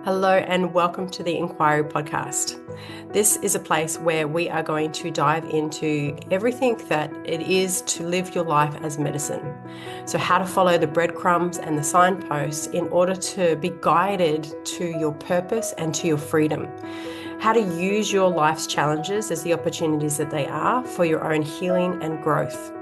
Hello and welcome to the Enquiry Podcast. This is a place where we are going to dive into everything that it is to live your life as medicine. So, how to follow the breadcrumbs and the signposts in order to be guided to your purpose and to your freedom. How to use your life's challenges as the opportunities that they are for your own healing and growth.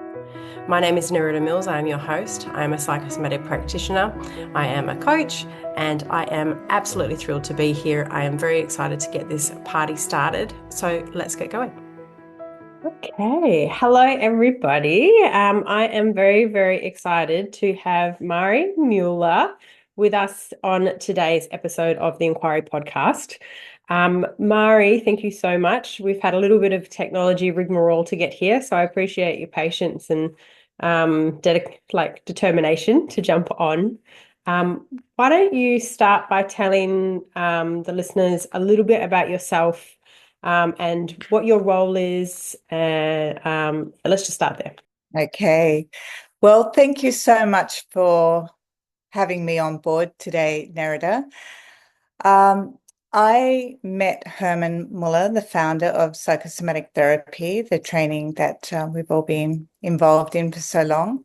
My name is Nerida Mills. I am your host. I am a psychosomatic practitioner. I am a coach, and I am absolutely thrilled to be here. I am very excited to get this party started. So let's get going. Okay. Hello, everybody. I am very, very excited to have Marie Muller with us on today's episode of the Enquiry Podcast. Marie, thank you so much. We've had a little bit of technology rigmarole to get here, so I appreciate your patience and determination to jump on. Why don't you start by telling the listeners a little bit about yourself and what your role is? Let's just start there. Okay. Well, thank you so much for having me on board today, Nerida. I met Herman Muller, the founder of Psychosomatic therapy, the training that we've all been involved in for so long.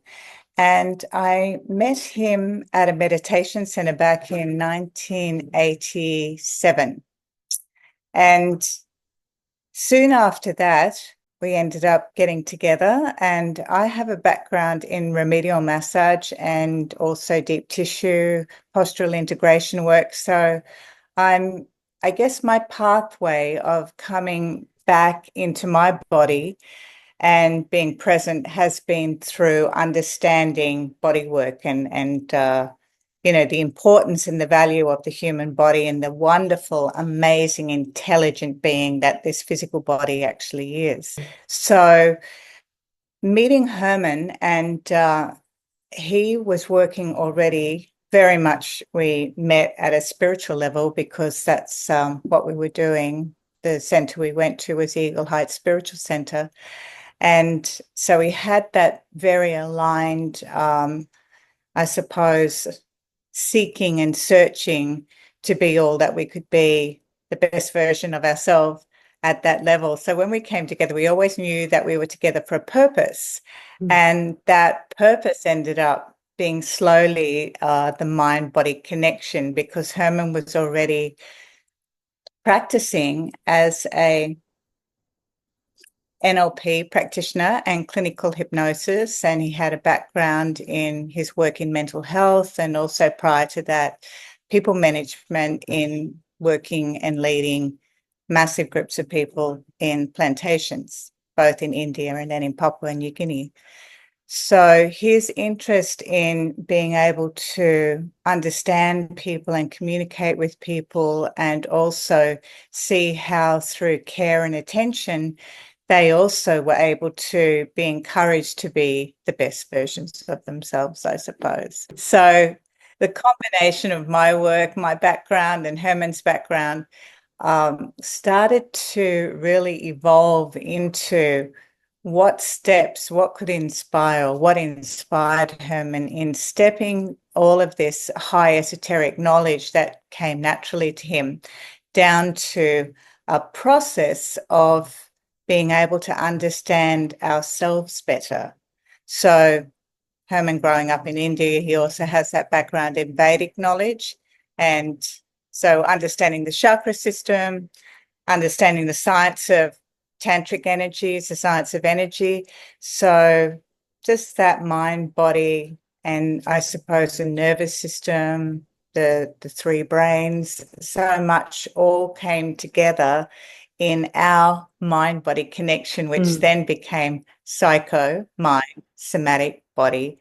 And I met him at a meditation center back in 1987. And soon after that, we ended up getting together, and I have a background in remedial massage and also deep tissue postural integration work. So I guess my pathway of coming back into my body and being present has been through understanding body work and the importance and the value of the human body and the wonderful, amazing, intelligent being that this physical body actually is. So meeting Herman, and he was working already very much. We met at a spiritual level because that's what we were doing. The center we went to was Eagle Heights Spiritual Center. And so we had that very aligned, I suppose, seeking and searching to be all that we could be, the best version of ourselves at that level. So when we came together, we always knew that we were together for a purpose. And that purpose ended up being slowly the mind-body connection, because Herman was already practicing as a NLP practitioner and clinical hypnosis, and he had a background in his work in mental health, and also prior to that, people management in working and leading massive groups of people in plantations, both in India and then in Papua New Guinea. So his interest in being able to understand people and communicate with people, and also see how through care and attention they also were able to be encouraged to be the best versions of themselves, I suppose. So the combination of my work, my background, and Herman's background started to really evolve into what steps, what could inspire, what inspired Herman in stepping all of this high esoteric knowledge that came naturally to him down to a process of being able to understand ourselves better. So Herman, growing up in India, he also has that background in Vedic knowledge. And so understanding the chakra system, understanding the science of tantric energies, the science of energy. So just that mind, body, and I suppose the nervous system, the three brains, so much all came together in our mind-body connection, which then became psycho, mind, somatic, body,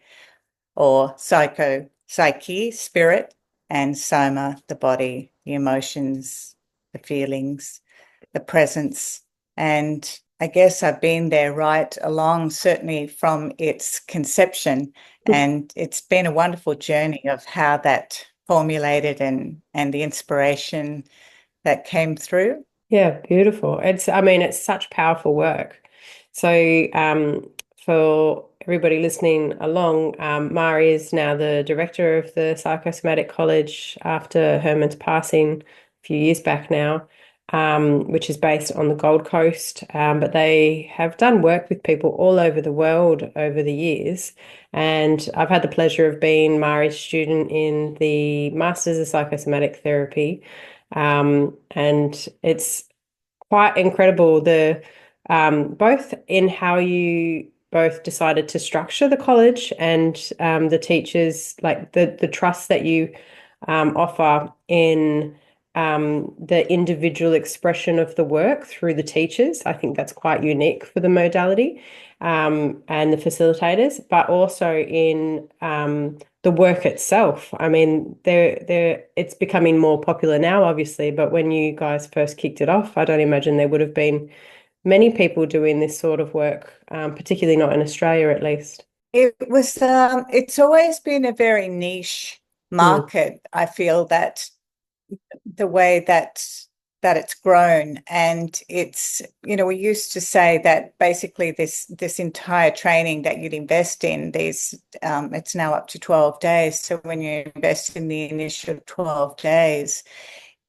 or psyche, spirit, and soma, the body, the emotions, the feelings, the presence. And I guess I've been there right along, certainly from its conception. And it's been a wonderful journey of how that formulated and the inspiration that came through. Yeah, beautiful. It's such powerful work. So, for everybody listening along, Marie is now the director of the Psychosomatic College after Herman's passing a few years back now, which is based on the Gold Coast. But they have done work with people all over the world over the years. And I've had the pleasure of being Marie's student in the Masters of Psychosomatic Therapy. And it's quite incredible, the both in how you both decided to structure the college and the teachers, like the trust that you offer in the individual expression of the work through the teachers. I think that's quite unique for the modality and the facilitators, but also in the work itself. I mean, it's becoming more popular now, obviously, but when you guys first kicked it off, I don't imagine there would have been many people doing this sort of work, particularly not in Australia, at least. It's always been a very niche market. I feel that the way that it's grown, and it's, we used to say that basically this entire training that you'd invest in it's now up to 12 days. So when you invest in the initial 12 days,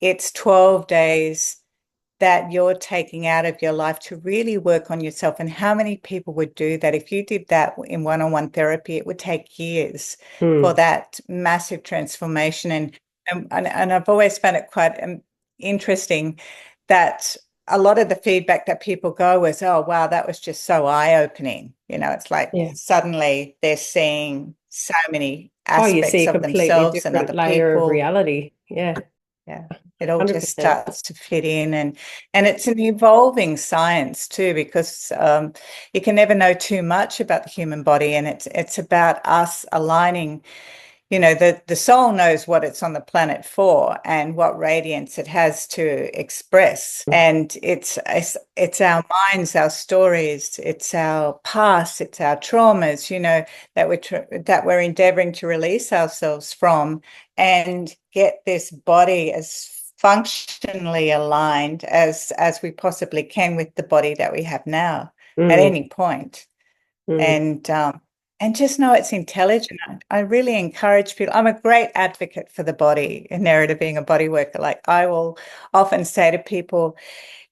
it's 12 days that you're taking out of your life to really work on yourself. And how many people would do that? If you did that in one-on-one therapy, it would take years for that massive transformation. And I've always found it quite interesting that a lot of the feedback that people go is, oh, wow, that was just so eye-opening. It's like suddenly they're seeing so many you see aspects a of completely themselves and different other layer of people. reality. Yeah. It all just 100%. starts to fit in, and it's an evolving science too, because you can never know too much about the human body, and it's about us aligning. The soul knows what it's on the planet for and what radiance it has to express. And it's our minds, our stories, it's our past, it's our traumas, that we're endeavoring to release ourselves from and get this body as functionally aligned as we possibly can with the body that we have now at any point. And just know it's intelligent. I really encourage people. I'm a great advocate for the body, and narrative being a body worker. Like, I will often say to people,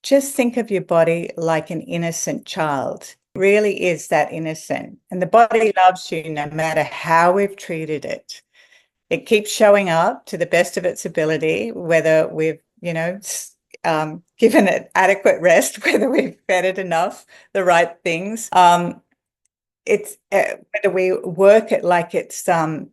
just think of your body like an innocent child. It really is that innocent. And the body loves you no matter how we've treated it. It keeps showing up to the best of its ability, whether we've, given it adequate rest, whether we've fed it enough, the right things. It's whether we work it like it's some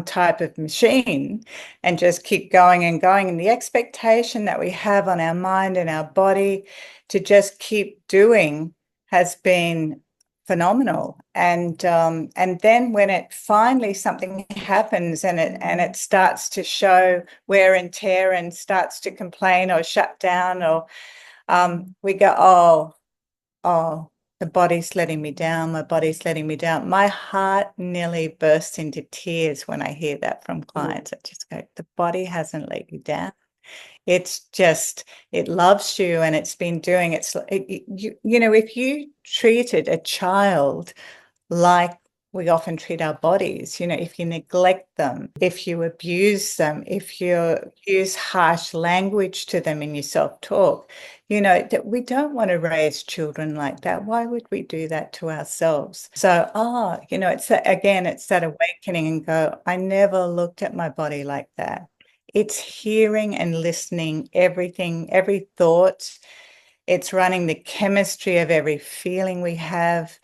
type of machine and just keep going and going, and the expectation that we have on our mind and our body to just keep doing has been phenomenal. And then when it finally something happens and it starts to show wear and tear and starts to complain or shut down, or we go, oh, the body's letting me down. My body's letting me down. My heart nearly bursts into tears when I hear that from clients. I just go, the body hasn't let you down. It's just, it loves you, and it's been doing if you treated a child like we often treat our bodies, if you neglect them, if you abuse them, if you use harsh language to them in your self-talk, that we don't want to raise children like that. Why would we do that to ourselves? So, it's that awakening and go, I never looked at my body like that. It's hearing and listening everything, every thought. It's running the chemistry of every feeling we have.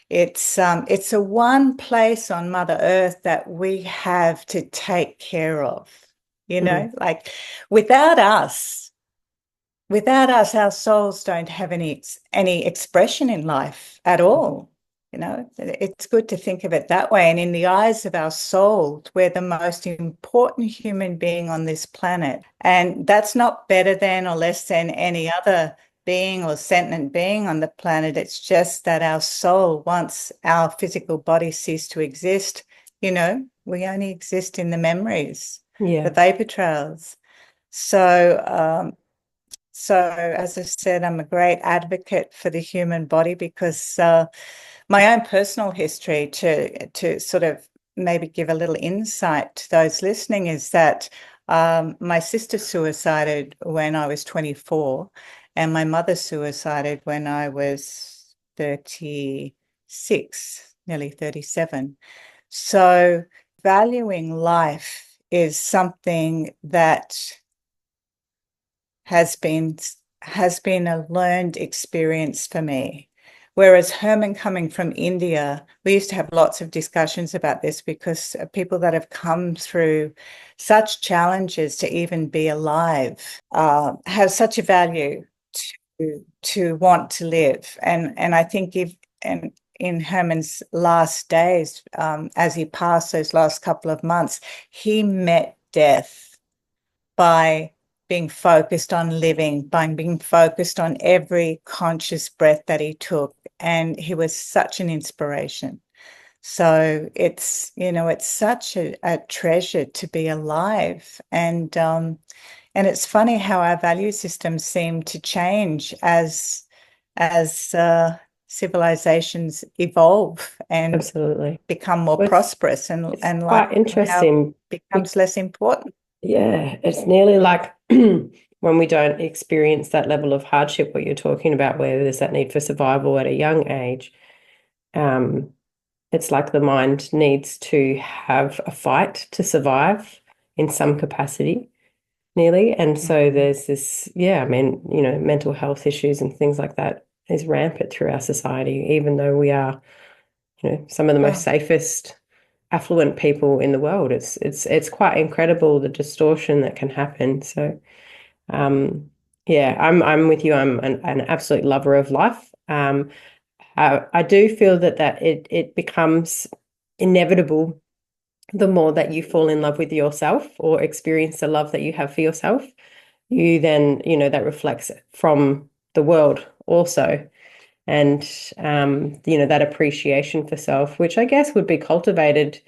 It's a one place on Mother Earth that we have to take care of, like without us, our souls don't have any expression in life at all. It's good to think of it that way. And in the eyes of our soul, we're the most important human being on this planet. And that's not better than or less than any other being or sentient being on the planet. It's just that our soul, once our physical body ceased to exist, we only exist in the memories, the vapor trails. So So, as I said, I'm a great advocate for the human body because my own personal history, to sort of maybe give a little insight to those listening, is that my sister suicided when I was 24, and my mother suicided when I was 36, nearly 37. So, valuing life is something that has been a learned experience for me. Whereas Herman, coming from India, we used to have lots of discussions about this because people that have come through such challenges to even be alive have such a value to want to live. And I think if and in Herman's last days, as he passed those last couple of months, he met death by being focused on living, by being focused on every conscious breath that he took. And he was such an inspiration. So it's such a treasure to be alive. And it's funny how our value systems seem to change as civilizations evolve and Absolutely. become more Well, prosperous, it's and life quite interesting. becomes less important. Yeah, it's nearly like when we don't experience that level of hardship, what you're talking about, where there's that need for survival at a young age. Um, it's like the mind needs to have a fight to survive in some capacity, nearly. And so there's this, yeah, I mean, mental health issues and things like that is rampant through our society, even though we are, some of the most safest, affluent people in the world. It's quite incredible the distortion that can happen. So yeah, I'm with you. I'm an absolute lover of life. I do feel that it becomes inevitable the more that you fall in love with yourself or experience the love that you have for yourself. You then, that reflects from the world also. And that appreciation for self, which I guess would be cultivated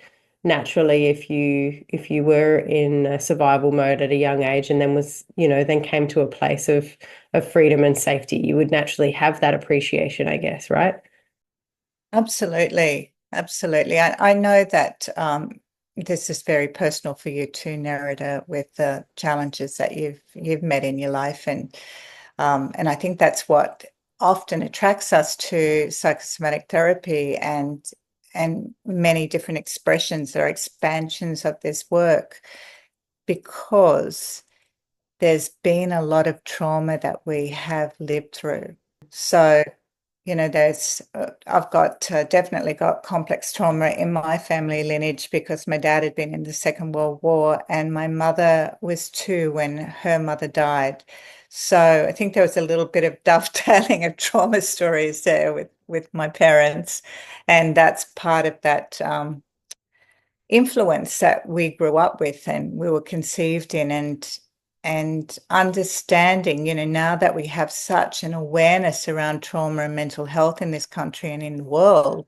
naturally if you were in a survival mode at a young age and then came to a place of freedom and safety. You would naturally have that appreciation, I guess, right? Absolutely. Absolutely. I know that this is very personal for you too, Nerida, with the challenges that you've met in your life. And I think that's what often attracts us to psychosomatic therapy and many different expressions or expansions of this work, because there's been a lot of trauma that we have lived through. So I've definitely got complex trauma in my family lineage because my dad had been in the Second World War and my mother was 2 when her mother died. So I think there was a little bit of dovetailing of trauma stories there with my parents. And that's part of that influence that we grew up with and we were conceived in, and understanding, now that we have such an awareness around trauma and mental health in this country and in the world,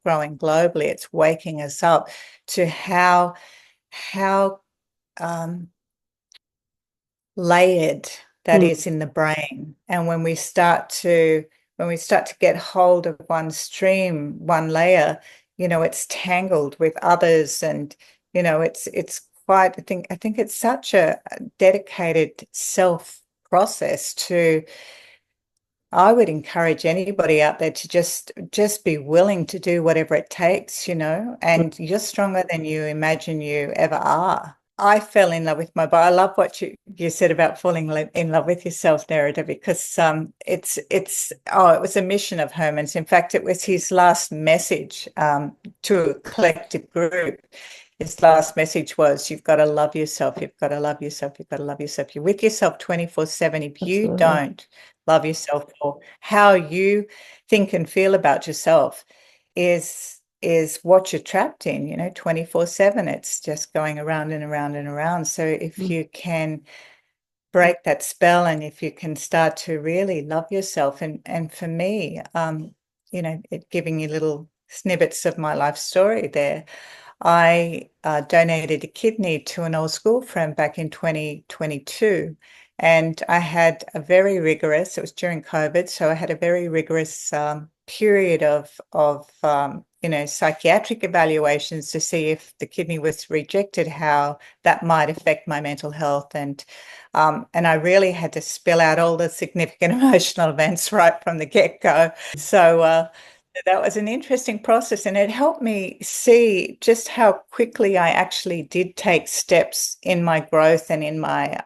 growing globally, it's waking us up to how layered that is in the brain. And when we start to get hold of one stream, one layer, it's tangled with others, and it's quite, I think it's such a dedicated self process to. I would encourage anybody out there to just be willing to do whatever it takes, and you're stronger than you imagine you ever are. I fell in love with my body. I love what you said about falling in love with yourself, Nerida, because it was a mission of Herman's. In fact, it was his last message to a collective group. His last message was, you've got to love yourself. You've got to love yourself. You've got to love yourself. You're with yourself 24/7. If you don't love yourself, or how you think and feel about yourself is what you're trapped in, 24/7. It's just going around and around and around. So if you can break that spell and if you can start to really love yourself, and for me, giving you little snippets of my life story there, I donated a kidney to an old school friend back in 2022. And I had a very rigorous, it was during COVID, so I had a very rigorous period of psychiatric evaluations to see if the kidney was rejected, how that might affect my mental health. And I really had to spill out all the significant emotional events right from the get-go. So that was an interesting process, and it helped me see just how quickly I actually did take steps in my growth and in my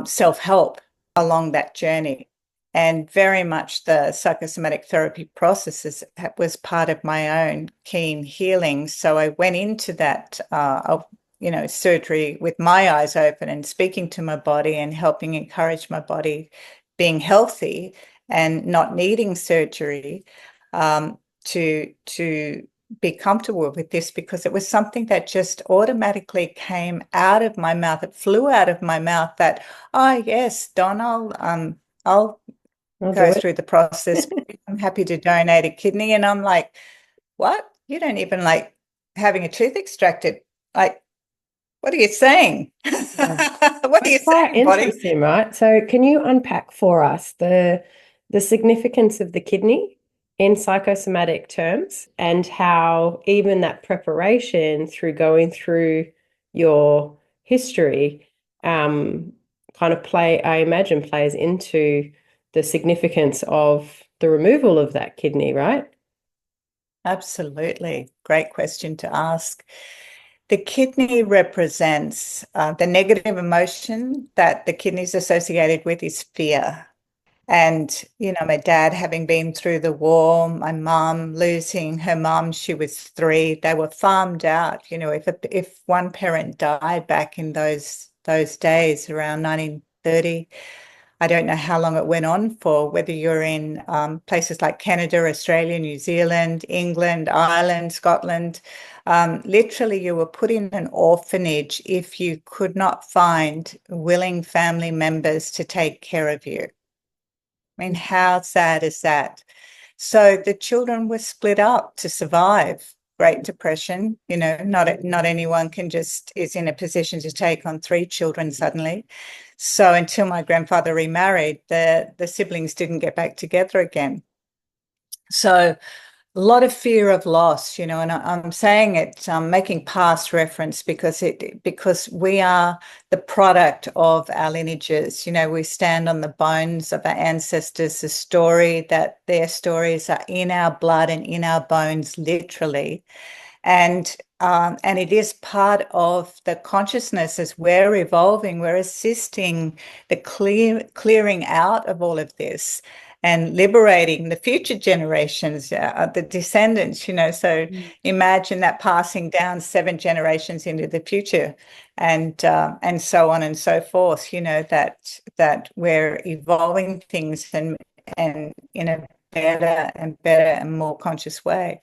self-help along that journey. And very much the psychosomatic therapy processes was part of my own keen healing. So I went into that, surgery with my eyes open and speaking to my body and helping encourage my body being healthy and not needing surgery, to be comfortable with this, because it was something that just automatically came out of my mouth. It flew out of my mouth that, oh yes, Don, I'll go through the process. I'm happy to donate a kidney. And I'm like, what? You don't even like having a tooth extracted? Like, what are you saying? What are you Quite saying, buddy? interesting, right? So can you unpack for us the significance of the kidney in psychosomatic terms, and how even that preparation through going through your history kind of I imagine plays into the significance of the removal of that kidney, right? Absolutely. Great question to ask. The kidney represents the negative emotion that the kidney is associated with is fear. And, my dad having been through the war, my mum losing her mum, she was 3, they were farmed out. If one parent died back in those days around 1930, I don't know how long it went on for, whether you're in places like Canada, Australia, New Zealand, England, Ireland, Scotland. Literally, you were put in an orphanage if you could not find willing family members to take care of you. I mean, how sad is that? So the children were split up to survive Great Depression. Not anyone is in a position to take on 3 children suddenly. So until my grandfather remarried, the siblings didn't get back together again. So a lot of fear of loss, and I'm saying it, making past reference because we are the product of our lineages. We stand on the bones of our ancestors, their stories are in our blood and in our bones, literally. And it is part of the consciousness as we're evolving, we're assisting the clearing out of all of this and liberating the future generations, the descendants, So imagine that passing down 7 generations into the future, and so on and so forth, that we're evolving things and in a better and more conscious way.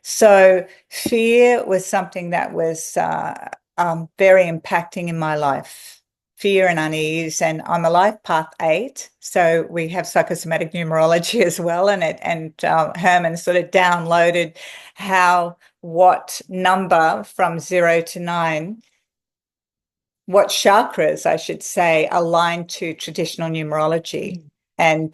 So fear was something that was very impacting in my life, fear and unease. And I'm a life path 8, so we have psychosomatic numerology as well. And Herman sort of downloaded what number from 0 to 9, what chakras, I should say, align to traditional numerology. And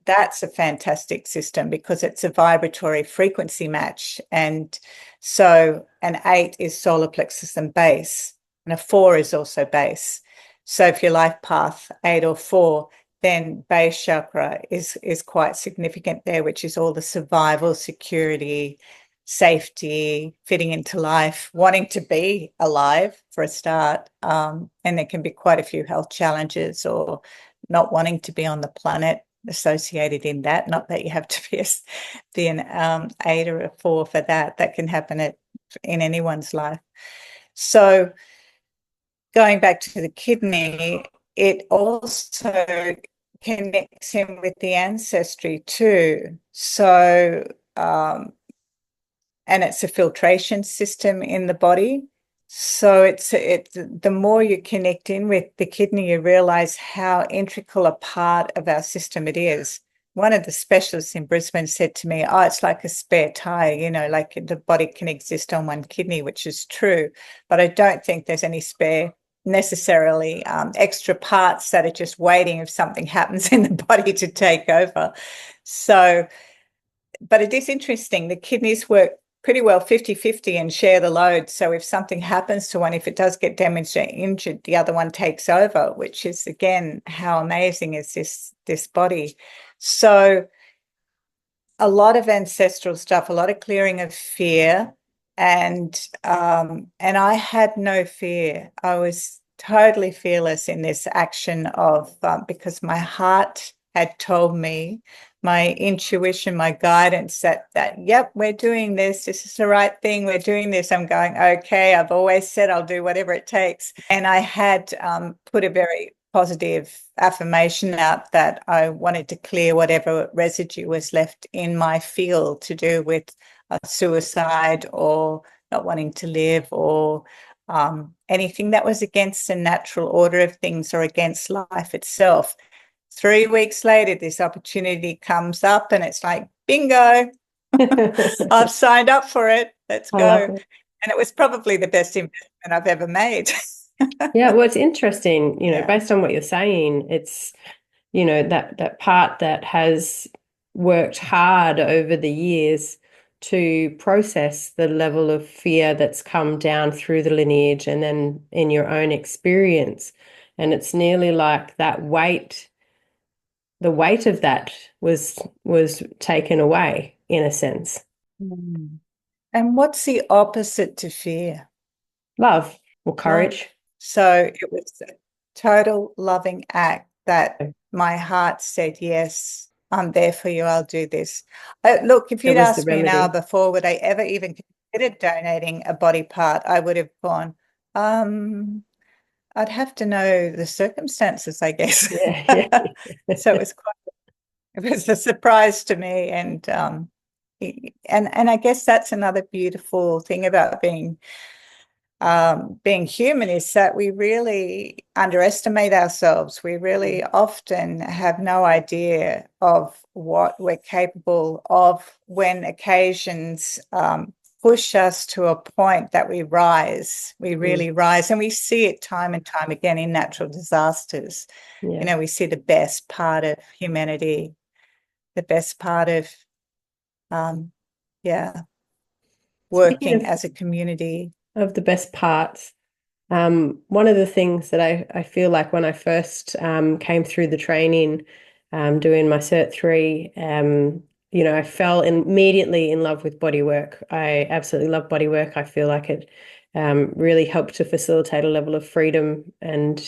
that's a fantastic system because it's a vibratory frequency match. And so an 8 is solar plexus and base, and a 4 is also base. So if your life path 8 or 4, then base chakra is quite significant there, which is all the survival, security, safety, fitting into life, wanting to be alive for a start. And there can be quite a few health challenges or not wanting to be on the planet associated in that. Not that you have to be an 8 or a 4 for that. That can happen in anyone's life. So going back to the kidney, it also connects him with the ancestry too. So, and it's a filtration system in the body. So the more you connect in with the kidney, you realize how integral a part of our system it is. one of the specialists in Brisbane said to me, oh, it's like a spare tire, you know, like the body can exist on one kidney, which is true. But I don't think there's any spare necessarily extra parts that are just waiting if something happens in the body to take over. So, but it is interesting. The kidneys work pretty well 50-50 and share the load. So if something happens to one, if it does get damaged or injured, the other one takes over, which is, again, how amazing is this body. So a lot of ancestral stuff, a lot of clearing of fear. And I had no fear. I was totally fearless in this action of, because my heart had told me, my intuition, my guidance that, yep, we're doing this. This is the right thing. We're doing this. I'm going, okay, I've always said I'll do whatever it takes. And I had put a very positive affirmation out that I wanted to clear whatever residue was left in my field to do with suicide or not wanting to live or anything that was against the natural order of things or against life itself. 3 weeks later, this opportunity comes up and it's like, bingo, I've signed up for it. Let's go. And it was probably the best investment I've ever made. Yeah, well, it's interesting, based on what you're saying, it's, that part that has worked hard over the years to process the level of fear that's come down through the lineage and then in your own experience. And it's nearly like that weight, the weight of that was taken away in a sense. And what's the opposite to fear? Love or courage. Love. So it was a total loving act that my heart said, yes, I'm there for you. I'll do this. Look, if you'd asked me an hour before, would I ever even consider donating a body part? I would have gone, I'd have to know the circumstances, I guess. Yeah. So it was a surprise to me. And I guess that's another beautiful thing about being human, is that we really underestimate ourselves. We really often have no idea of what we're capable of when occasions push us to a point that we rise. We really rise, and we see it time and time again in natural disasters. Yeah. We see the best part of humanity, the best part of working as a community. Of the best parts, one of the things that I feel like when I first came through the training, doing my Cert 3, I fell immediately in love with body work. I absolutely love body work. I feel like it really helped to facilitate a level of freedom and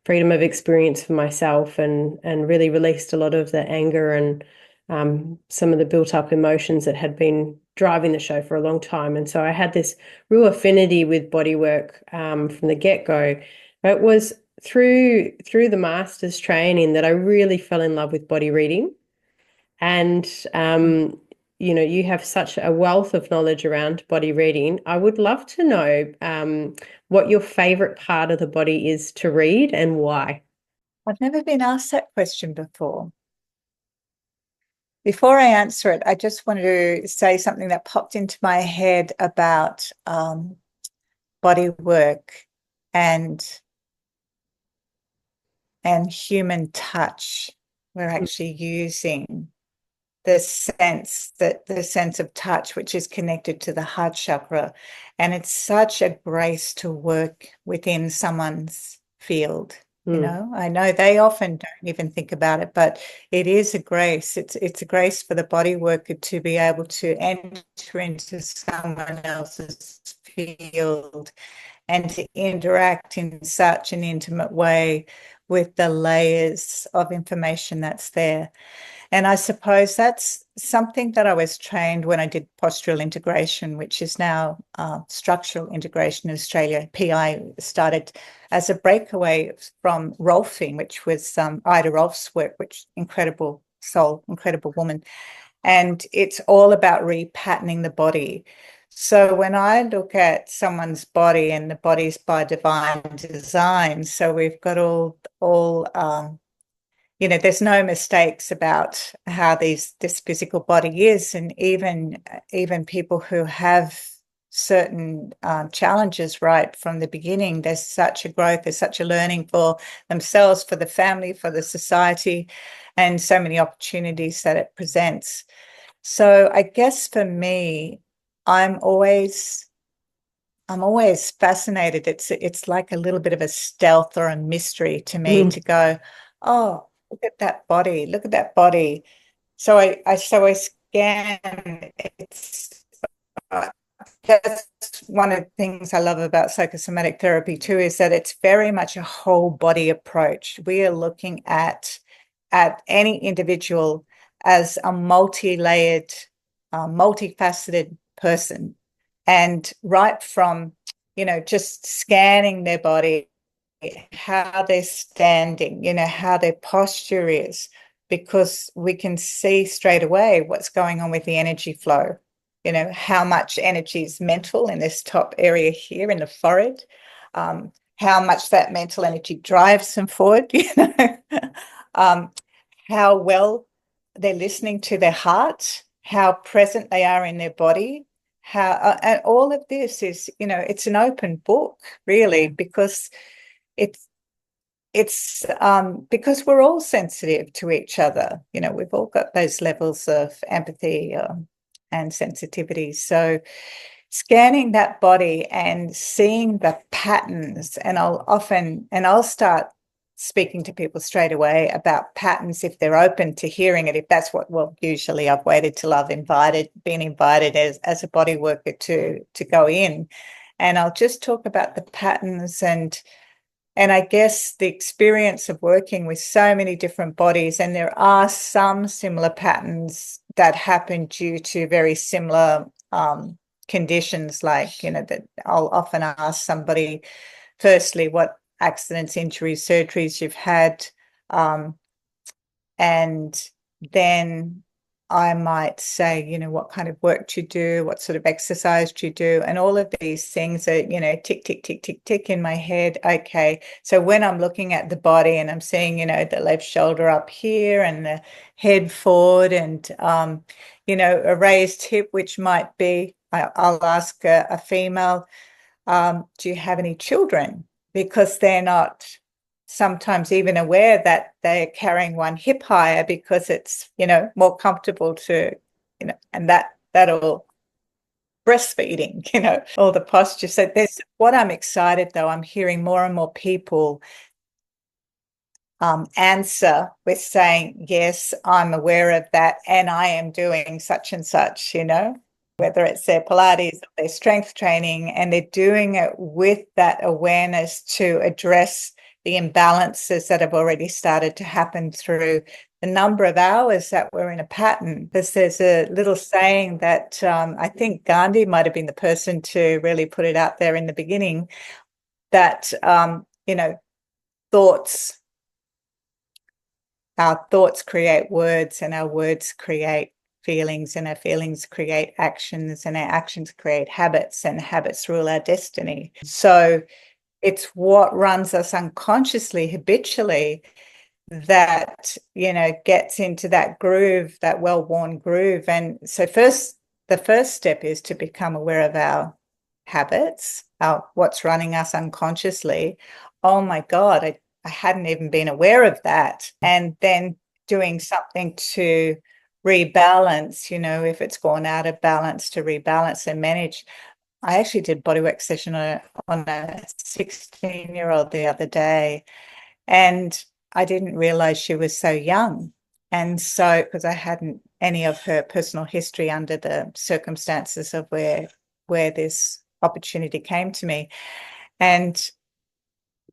freedom of experience for myself, and really released a lot of the anger and some of the built up emotions that had been driving the show for a long time. And so I had this real affinity with body work from the get-go. It was through the master's training that I really fell in love with body reading. And you have such a wealth of knowledge around body reading. I would love to know what your favorite part of the body is to read and why. I've never been asked that question before. Before I answer it, I just wanted to say something that popped into my head about body work and human touch. We're actually using the sense of touch, which is connected to the heart chakra. And it's such a grace to work within someone's field. I know they often don't even think about it, but it is a grace. It's a grace for the body worker to be able to enter into someone else's field and to interact in such an intimate way with the layers of information that's there. And I suppose that's something that I was trained when I did postural integration, which is now structural integration in Australia. PI started as a breakaway from Rolfing, which was Ida Rolf's work, which incredible soul, incredible woman. And it's all about repatterning the body. So when I look at someone's body, and the body's by divine design, so we've got all there's no mistakes about how this physical body is, and even people who have certain challenges right from the beginning, there's such a growth, there's such a learning for themselves, for the family, for the society, and so many opportunities that it presents. So I guess for me, I'm always fascinated. It's like a little bit of a stealth or a mystery to me to go, oh, look at that body, look at that body. So I scan. That's one of the things I love about psychosomatic therapy too, is that it's very much a whole body approach. We are looking at any individual as a multi-layered, multifaceted person. And right from, just scanning their body, how they're standing, how their posture is, because we can see straight away what's going on with the energy flow, how much energy is mental in this top area here in the forehead, how much that mental energy drives them forward, how well they're listening to their heart, how present they are in their body, how and all of this is, it's an open book, really, because it's because we're all sensitive to each other. We've all got those levels of empathy and sensitivity. So scanning that body and seeing the patterns, and I'll start speaking to people straight away about patterns if they're open to hearing it. If that's what, well, usually I've waited till I've been invited as a body worker to go in, and I'll just talk about the patterns and I guess the experience of working with so many different bodies. And there are some similar patterns that happen due to very similar conditions, like, that I'll often ask somebody, firstly, what accidents, injuries, surgeries you've had, and then I might say, what kind of work do you do? What sort of exercise do you do? And all of these things are, tick, tick, tick, tick, tick in my head. Okay. So when I'm looking at the body and I'm seeing, the left shoulder up here and the head forward and, a raised hip, which might be, I'll ask a female, do you have any children? Because they're not sometimes even aware that they're carrying one hip higher because it's, more comfortable to, and that'll breastfeeding, all the posture. So there's what I'm excited though, I'm hearing more and more people answer with saying, yes, I'm aware of that and I am doing such and such, whether it's their Pilates or their strength training, and they're doing it with that awareness to address the imbalances that have already started to happen through the number of hours that we're in a pattern. Because there's a little saying that I think Gandhi might have been the person to really put it out there in the beginning, that, our thoughts create words, and our words create feelings, and our feelings create actions, and our actions create habits, and habits rule our destiny. So it's what runs us unconsciously, habitually, that, gets into that groove, that well-worn groove. And so the first step is to become aware of our habits, what's running us unconsciously. Oh my God, I hadn't even been aware of that. And then doing something to rebalance, if it's gone out of balance, to rebalance and manage. I actually did bodywork session on a 16-year-old the other day, and I didn't realize she was so young. And so, because I hadn't any of her personal history under the circumstances of where this opportunity came to me. And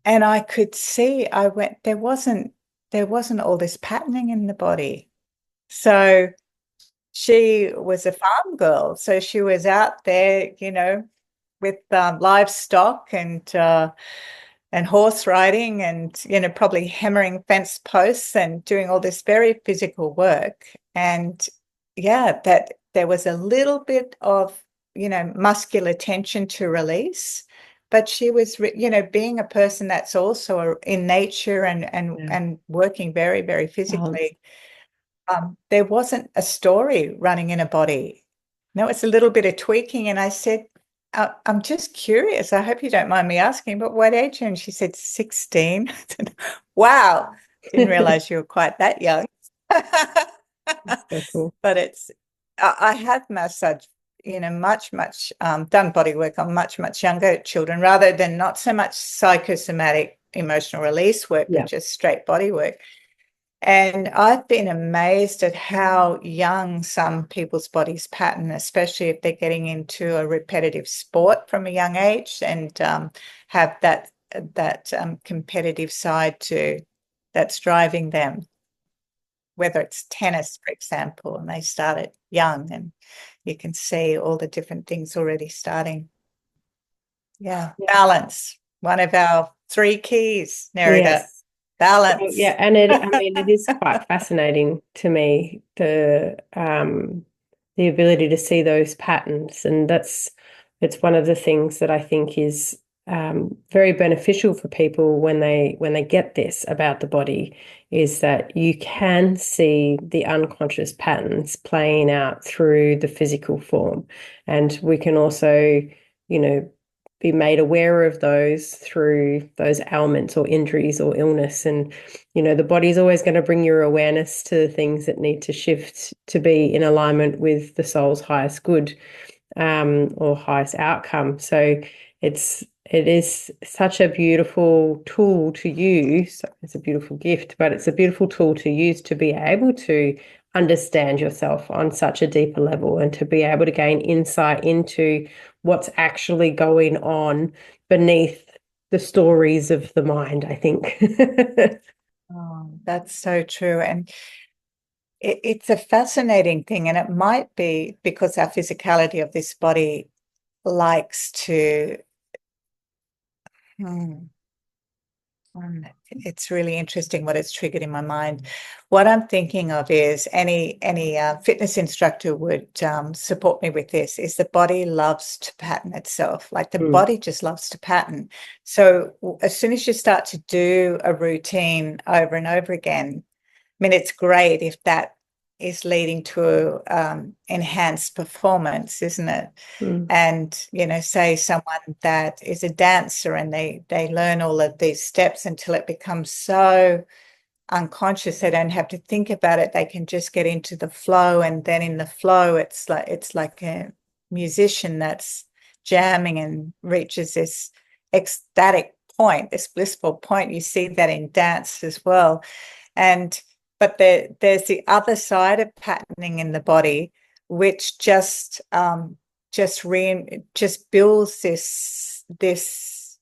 I could see, there wasn't all this patterning in the body. So she was a farm girl. So she was out there, with livestock and horse riding and, probably hammering fence posts and doing all this very physical work. And yeah, that there was a little bit of, muscular tension to release, but she was, being a person that's also in nature and working very, very physically. There wasn't a story running in a body. No, it's a little bit of tweaking. And I said, I'm just curious. I hope you don't mind me asking, but what age? And she said 16. I said, wow, didn't realize you were quite that young. That's so cool. But I have massaged, much, done body work on much, much younger children rather than not so much psychosomatic emotional release work, but just straight body work. And I've been amazed at how young some people's bodies pattern, especially if they're getting into a repetitive sport from a young age and have that competitive side that's driving them. Whether it's tennis, for example, and they started young, and you can see all the different things already starting. Balance, one of our 3 keys, Nerida. Yes. Balance. Well, yeah, and it is quite fascinating to me, the ability to see those patterns, and it's one of the things that I think is very beneficial for people when they get this about the body, is that you can see the unconscious patterns playing out through the physical form, and we can also, be made aware of those through those ailments or injuries or illness. And, the body's always going to bring your awareness to things that need to shift to be in alignment with the soul's highest good or highest outcome. So it is such a beautiful tool to use. It's a beautiful gift, but it's a beautiful tool to use to be able to understand yourself on such a deeper level and to be able to gain insight into what's actually going on beneath the stories of the mind, I think. Oh, that's so true. And it's a fascinating thing, and it might be because our physicality of this body likes to it's really interesting what it's triggered in my mind. What I'm thinking of is any fitness instructor would support me with this, is the body loves to pattern itself. Like the body just loves to pattern. So as soon as you start to do a routine over and over again, I mean, it's great if that is leading to enhanced performance, isn't it? And, say someone that is a dancer and they learn all of these steps until it becomes so unconscious, they don't have to think about it. They can just get into the flow. And then in the flow, it's like a musician that's jamming and reaches this ecstatic point, this blissful point. You see that in dance as well. But there's the other side of patterning in the body, which just builds this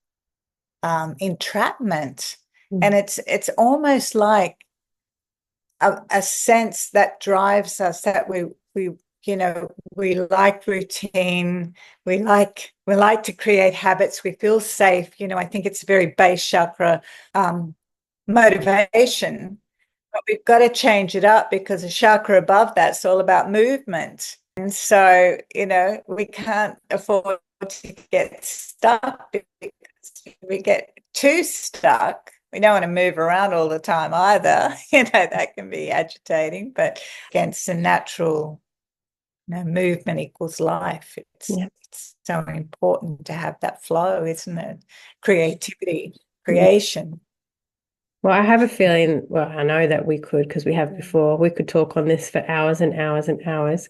entrapment, and it's almost like a sense that drives us, that we like routine, we like to create habits, we feel safe. I think it's a very base chakra motivation. But we've got to change it up, because the chakra above that's all about movement. And so, we can't afford to get stuck, because if we get too stuck, we don't want to move around all the time either. That can be agitating, but against the natural, movement equals life. It's so important to have that flow, isn't it? Creativity, creation. Well, I have a feeling, I know that we could, because we have before, we could talk on this for hours and hours and hours.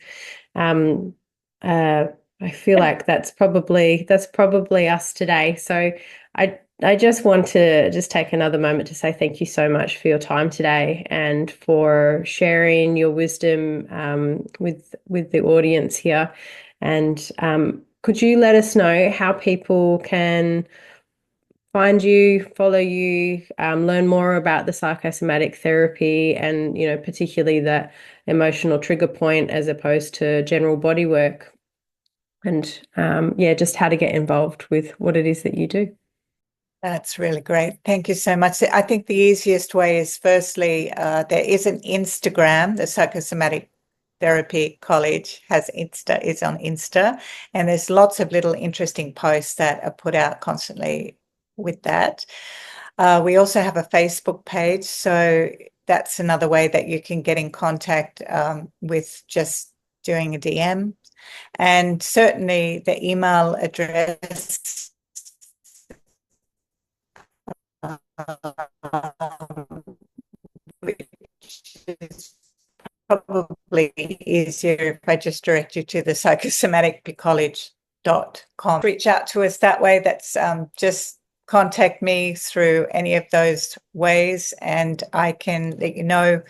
I feel like that's probably us today. So I just want to take another moment to say thank you so much for your time today and for sharing your wisdom with the audience here. And could you let us know how people can find you, follow you, learn more about the psychosomatic therapy and, particularly that emotional trigger point as opposed to general body work, and just how to get involved with what it is that you do? That's really great. Thank you so much. I think the easiest way is, firstly, there is an Instagram, the Psychosomatic Therapy College is on Insta, and there's lots of little interesting posts that are put out constantly with that. We also have a Facebook page, so that's another way that you can get in contact with just doing a DM. And certainly the email address which is probably easier if I just direct you to the psychosomaticcollege.com. Reach out to us that way. That's just contact me through any of those ways, and I can let you know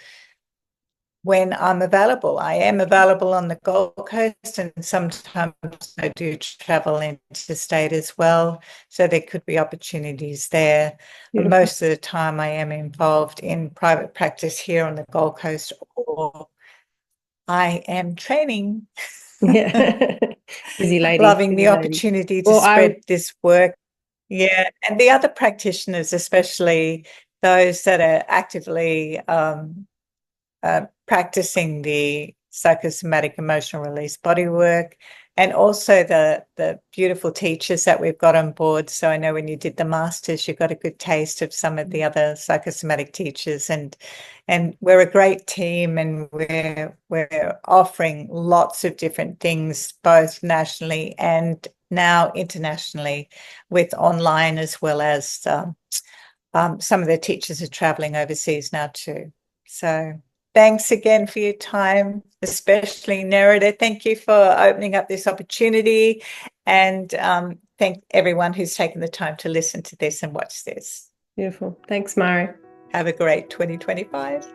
when I'm available. I am available on the Gold Coast, and sometimes I do travel interstate as well. So there could be opportunities there. But most of the time I am involved in private practice here on the Gold Coast, or I am training. Yeah. Busy lady. Loving the opportunity to spread this work. Yeah. And the other practitioners, especially those that are actively practicing the psychosomatic emotional release bodywork, and also the beautiful teachers that we've got on board. So I know when you did the masters, you got a good taste of some of the other psychosomatic teachers, and we're a great team, and we're offering lots of different things, both nationally and now internationally, with online, as well as some of the teachers are traveling overseas now too. So thanks again for your time, especially Nerida. Thank you for opening up this opportunity, and thank everyone who's taken the time to listen to this and watch this. Beautiful. Thanks, Marie. Have a great 2025.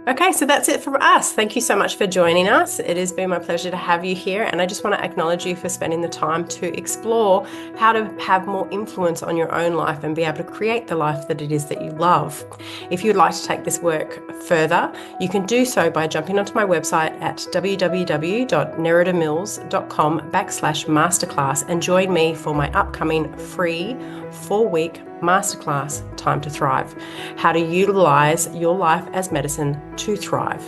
Okay, so that's it from us. Thank you so much for joining us. It has been my pleasure to have you here, and I just want to acknowledge you for spending the time to explore how to have more influence on your own life and be able to create the life that it is that you love. If you'd like to take this work further, you can do so by jumping onto my website at www.neridamills.com/masterclass and join me for my upcoming free 4-week masterclass, Time to Thrive, how to utilize your life as medicine to thrive.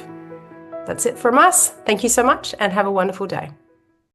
That's it from us. Thank you so much and have a wonderful day.